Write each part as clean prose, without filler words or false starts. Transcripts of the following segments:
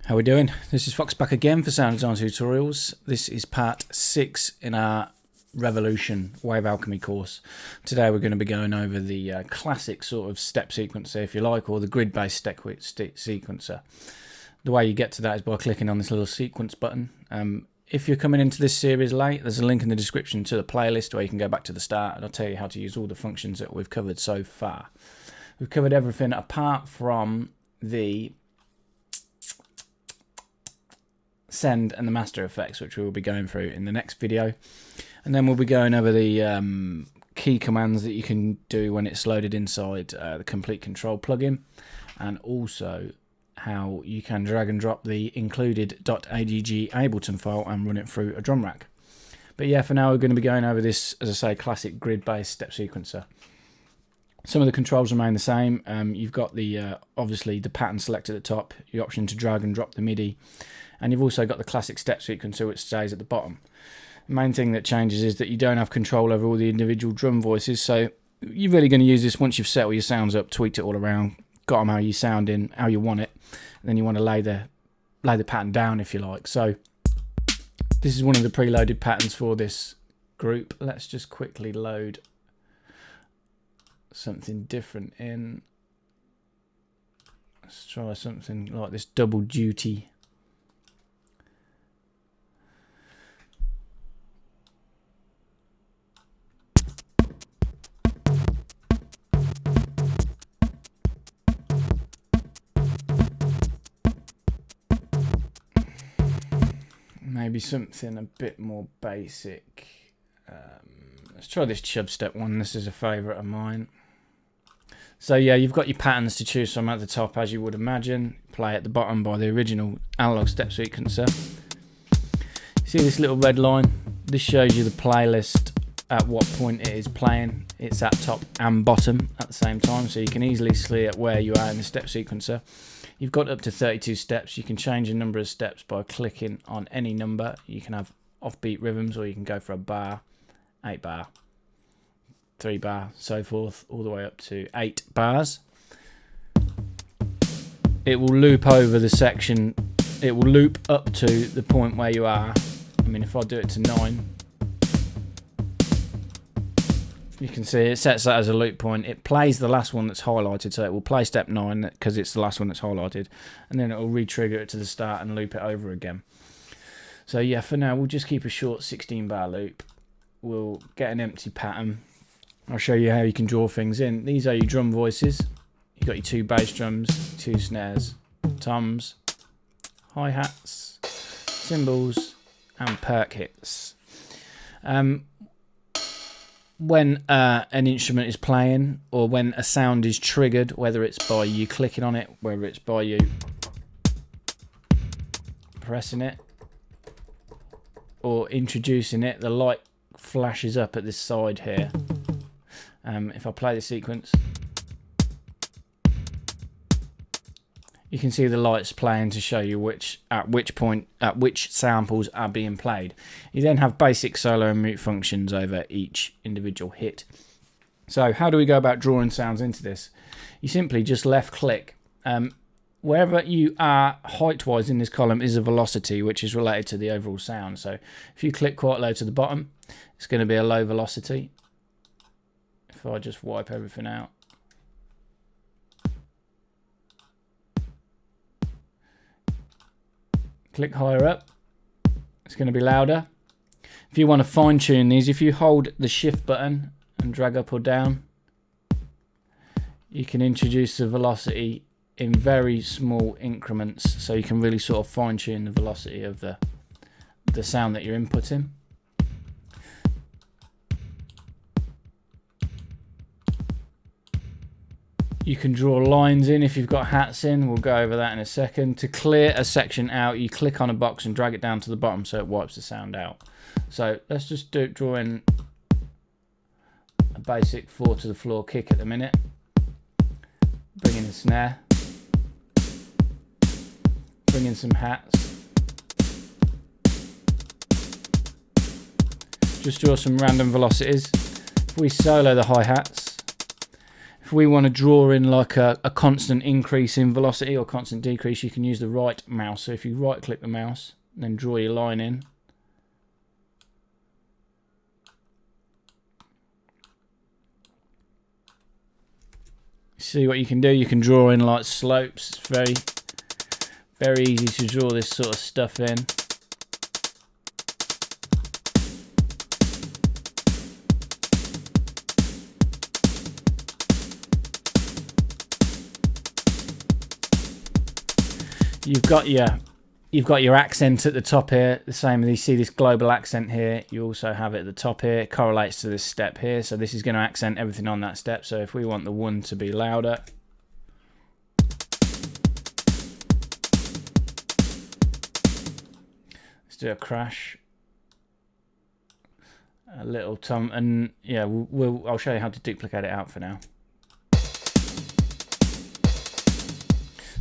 How we doing? This is Fox back again for Sound Design Tutorials. This is part 6 in our Revolution Wave Alchemy course. Today we're going to be going over the classic sort of step sequencer, if you like, or the grid-based step sequencer. The way you get to that is by clicking on this little sequence button. If you're coming into this series late, there's a link in the description to the playlist where you can go back to the start and I'll tell you how to use all the functions that we've covered so far. We've covered everything apart from the send and the master effects, which we will be going through in the next video, and then we'll be going over the key commands that you can do when it's loaded inside the complete control plugin, and also how you can drag and drop the included .agg Ableton file and run it through a drum rack. But yeah, for now we're going to be going over this, as I say, classic grid-based step sequencer. Some of the controls remain the same. You've got the obviously the pattern select at the top, the option to drag and drop the MIDI, and you've also got the classic step sequencer which stays at the bottom. The main thing that changes is that you don't have control over all the individual drum voices, so you're really going to use this once you've set all your sounds up, tweaked it all around, got them how you sound in, how you want it, and then you want to lay the pattern down, if you like. So this is one of the preloaded patterns for this group. Let's just quickly load something different in. Let's try something like this double duty. Maybe something a bit more basic. Let's try this chub step one. This is a favourite of mine. So yeah, you've got your patterns to choose from at the top, as you would imagine. Play at the bottom by the original analog step sequencer. See this little red line? This shows you the playlist at what point it is playing. It's at top and bottom at the same time, so you can easily see at where you are in the step sequencer. You've got up to 32 steps. You can change the number of steps by clicking on any number. You can have offbeat rhythms, or you can go for a bar, 8 bar, 3 bar, so forth, all the way up to 8 bars. It will loop over the section. It will loop up to the point where you are. I mean, if I do it to 9, you can see it sets that as a loop point. It plays the last one that's highlighted, so it will play step 9 because it's the last one that's highlighted, and then it will re-trigger it to the start and loop it over again. So yeah, for now we'll just keep a short 16 bar loop. We'll get an empty pattern. I'll show you how you can draw things in. These are your drum voices. You've got your 2 bass drums, 2 snares, toms, hi-hats, cymbals, and perk hits. When an instrument is playing, or when a sound is triggered, whether it's by you clicking on it, whether it's by you pressing it or introducing it, the light flashes up at this side here. If I play the sequence, you can see the lights playing to show you at which samples are being played. You then have basic solo and mute functions over each individual hit. So how do we go about drawing sounds into this? You simply just left click. Wherever you are height-wise in this column is a velocity, which is related to the overall sound. So if you click quite low to the bottom, it's going to be a low velocity. If I just wipe everything out, click higher up, it's going to be louder. If you want to fine tune these, if you hold the shift button and drag up or down, you can introduce the velocity in very small increments, so you can really sort of fine tune the velocity of the sound that you're inputting. You can draw lines in if you've got hats in. We'll go over that in a second. To clear a section out, you click on a box and drag it down to the bottom so it wipes the sound out. So let's just draw in a basic 4 to the floor kick at the minute. Bring in a snare. Bring in some hats. Just draw some random velocities. If we solo the hi-hats, If we want to draw in like a constant increase in velocity or constant decrease, you can use the right mouse. So if you right click the mouse, then draw your line in. See what you can do? You can draw in like slopes. It's very easy to draw this sort of stuff in. You've got your accent at the top here, the same as you see this global accent here. You also have it at the top here. It correlates to this step here, so this is going to accent everything on that step. So if we want the 1 to be louder, let's do a crash, a little tom, and yeah, I'll show you how to duplicate it out for now.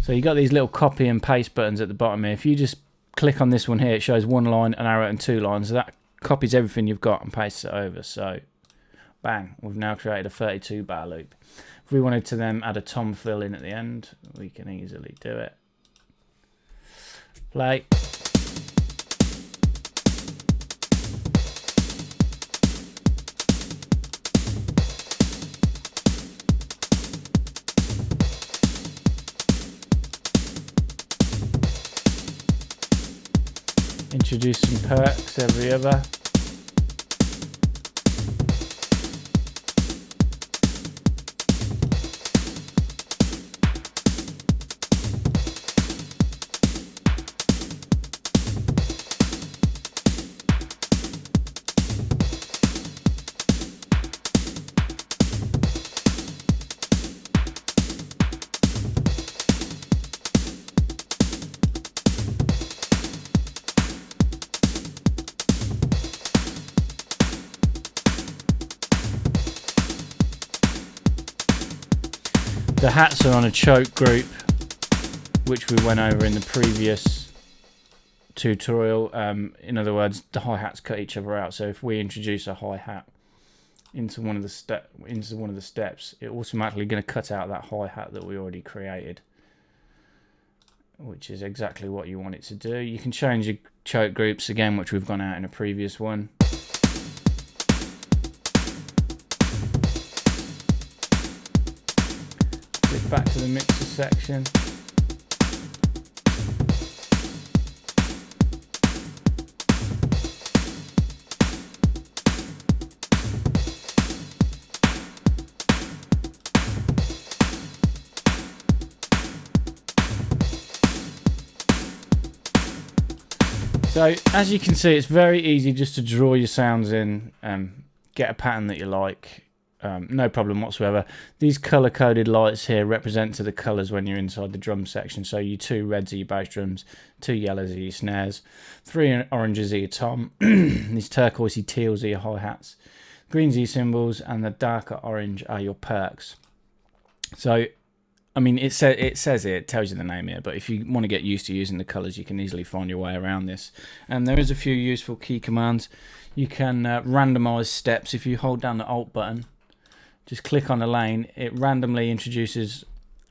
So you got these little copy and paste buttons at the bottom here. If you just click on this one here, it shows 1 line, an arrow and 2 lines. So that copies everything you've got and pastes it over. So bang, we've now created a 32 bar loop. If we wanted to then add a tom fill in at the end, we can easily do it. Play. Introduce some perks every other. The hats are on a choke group, which we went over in the previous tutorial. In other words, the hi-hats cut each other out. So if we introduce a hi-hat into one of the steps, it automatically going to cut out that hi-hat that we already created, which is exactly what you want it to do. You can change your choke groups again, which we've gone out in a previous one. Back to the mixer section. So as you can see, it's very easy just to draw your sounds in, get a pattern that you like. No problem whatsoever. These color coded lights here represent to the colors when you're inside the drum section. So your 2 reds are your bass drums, 2 yellows are your snares, 3 oranges are your tom, these turquoisey teals are your hi-hats, greens are your cymbals, and the darker orange are your perks. So I mean, it says here, it tells you the name here, but if you want to get used to using the colors, you can easily find your way around this. And there is a few useful key commands. You can randomize steps. If you hold down the Alt button, just click on a lane, it randomly introduces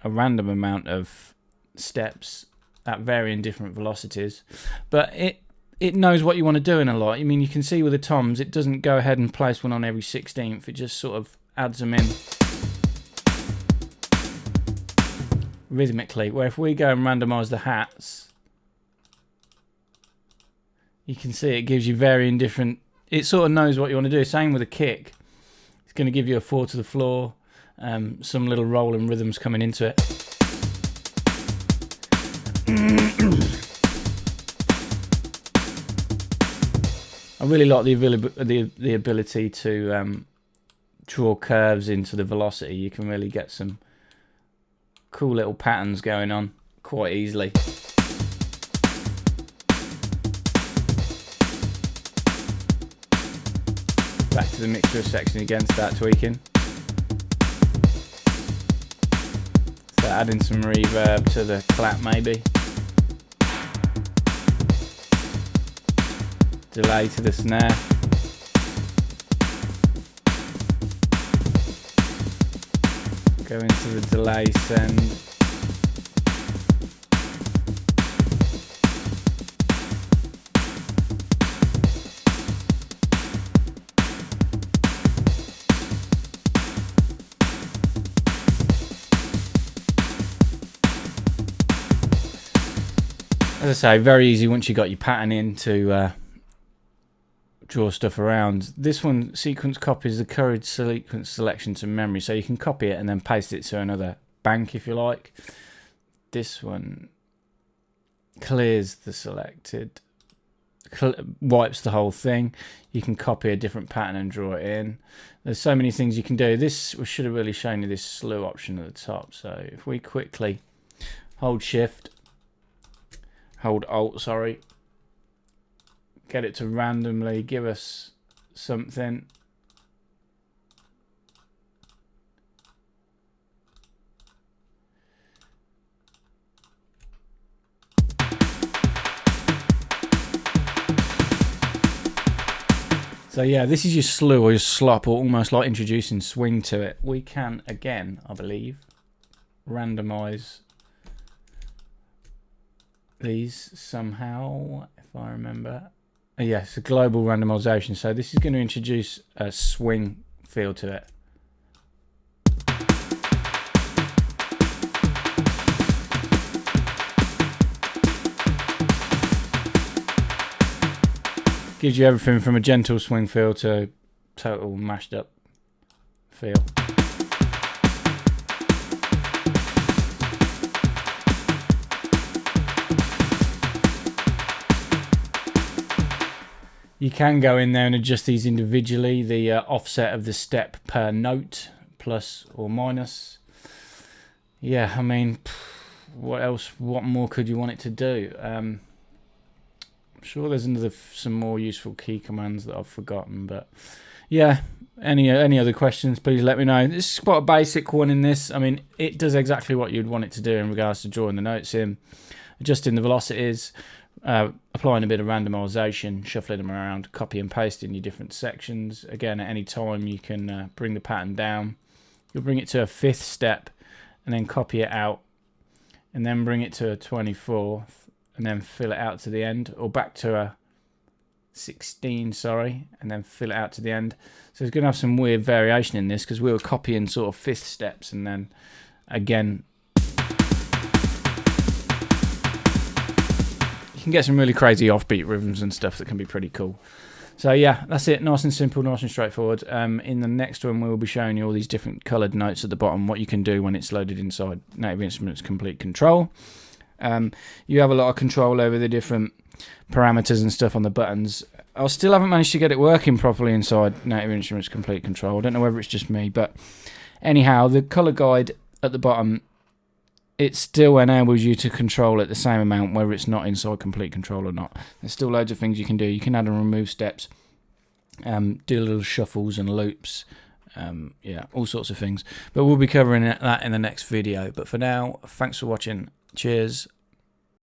a random amount of steps at varying different velocities, but it knows what you want to do in a lot. I mean, you can see with the toms, it doesn't go ahead and place one on every 16th, it just sort of adds them in rhythmically, where if we go and randomize the hats, you can see it gives you varying different, it sort of knows what you want to do. Same with a kick. Going to give you a 4 to the floor, some little rolling rhythms coming into it. I really like the ability to draw curves into the velocity. You can really get some cool little patterns going on quite easily. Back to the mixer section again, start tweaking. So adding some reverb to the clap maybe. Delay to the snare. Go into the delay send. As I say, very easy once you got your pattern in to draw stuff around. This one, sequence copies the current sequence selection to memory, so you can copy it and then paste it to another bank if you like. This one clears the selected, wipes the whole thing. You can copy a different pattern and draw it in. There's so many things you can do. This, we should have really shown you this slew option at the top. So if we quickly hold shift, hold alt, sorry, get it to randomly give us something. So yeah, this is your slew or your slop, or almost like introducing swing to it. We can, again, I believe, randomize these somehow, if I remember. Yes, a global randomization. So this is going to introduce a swing feel to it. Gives you everything from a gentle swing feel to total mashed up feel. You can go in there and adjust these individually, the offset of the step per note, plus or minus. Yeah, I mean, what else, what more could you want it to do? I'm sure there's some more useful key commands that I've forgotten, but yeah, any other questions, please let me know. This is quite a basic one in this. I mean, it does exactly what you'd want it to do in regards to drawing the notes in, adjusting the velocities, applying a bit of randomization, shuffling them around, copy and pasting your different sections. Again, at any time you can bring the pattern down. You'll bring it to a 5th step and then copy it out, and then bring it to a 24th and then fill it out to the end, or back to a 16, sorry, and then fill it out to the end. So it's going to have some weird variation in this because we were copying sort of 5th steps, and then again you can get some really crazy offbeat rhythms and stuff that can be pretty cool. So yeah, that's it. Nice and simple, nice and straightforward. In the next one, we'll be showing you all these different coloured notes at the bottom, what you can do when it's loaded inside Native Instruments Complete Control. You have a lot of control over the different parameters and stuff on the buttons. I still haven't managed to get it working properly inside Native Instruments Complete Control. I don't know whether it's just me, but anyhow, the colour guide at the bottom, it still enables you to control it the same amount whether it's not inside Complete Control or not. There's still loads of things you can do. You can add and remove steps, do little shuffles and loops, yeah, all sorts of things. But we'll be covering that in the next video. But for now, thanks for watching. Cheers.